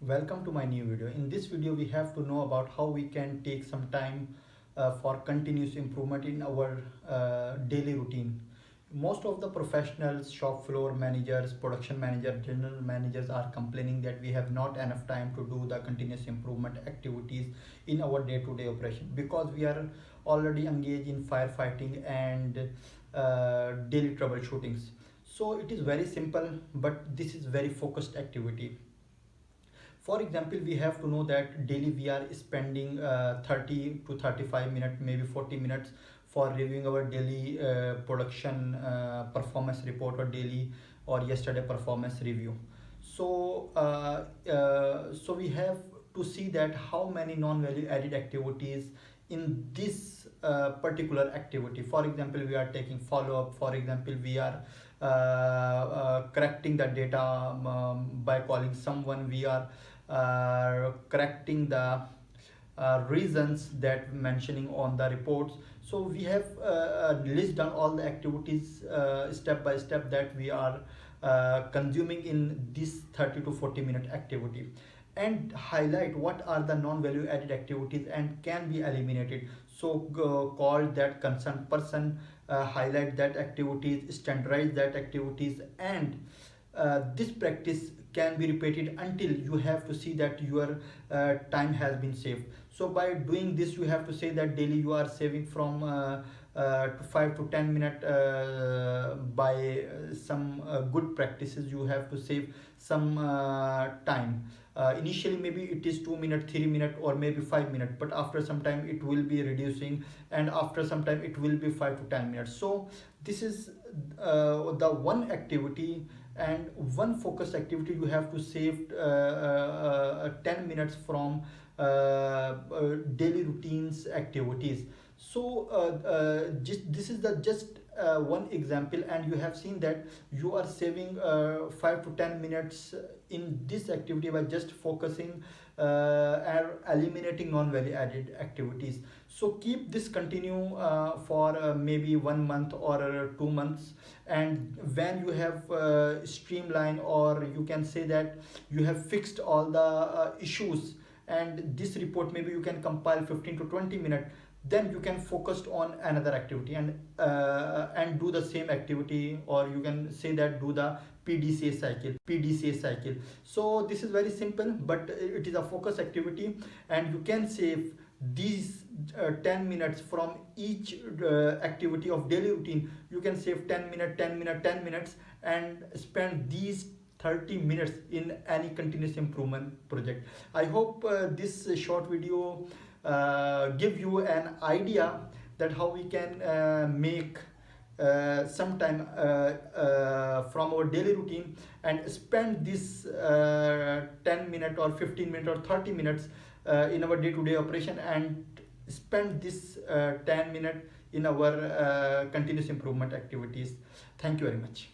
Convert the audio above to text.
Welcome to my new video. In this video we have to know about how we can take some time for continuous improvement in our daily routine. Most of the professionals, shop floor managers, production managers, general managers are complaining that we have not enough time to do the continuous improvement activities in our day-to-day operation because we are already engaged in firefighting and daily troubleshootings. So it is very simple, but this is very focused activity. For example, we have to know that daily we are spending 30 to 35 minutes, maybe 40 minutes for reviewing our daily production performance report or daily or yesterday performance review. So we have to see that how many non-value added activities in this particular activity. For example, we are taking follow-up. For example, we are correcting the data by calling someone. We are correcting the reasons that mentioning on the reports. So we have list down all the activities step by step that we are consuming in this 30 to 40 minute activity, and highlight what are the non-value added activities and can be eliminated. So call that concerned person, highlight that activities, standardize that activities, and this practice can be repeated until you have to see that your time has been saved. So by doing this, you have to say that daily you are saving from 5 to 10 minutes by some good practices. You have to save some time. Initially maybe it is 2 minutes, 3 minutes, or maybe 5 minutes, but after some time it will be reducing, and after some time it will be 5 to 10 minutes. So this is the one activity and one focus activity. You have to save 10 minutes from daily routines activities. So this is the just one example, and you have seen that you are saving 5 to 10 minutes in this activity by just focusing and eliminating non-value added activities. So keep this continue for maybe 1 month or 2 months, and when you have streamlined, or you can say that you have fixed all the issues, and this report maybe you can compile 15 to 20 minutes, then you can focus on another activity and do the same activity, or you can say that do the PDCA cycle. So this is very simple, but it is a focus activity, and you can save these 10 minutes from each activity of daily routine. You can save 10 minutes, 10 minutes, 10 minutes, and spend these 30 minutes in any continuous improvement project. I hope this short video give you an idea that how we can make some time from our daily routine and spend this 10 minutes or 15 minutes or 30 minutes in our day-to-day operation, and spend this 10 minutes in our continuous improvement activities. Thank you very much.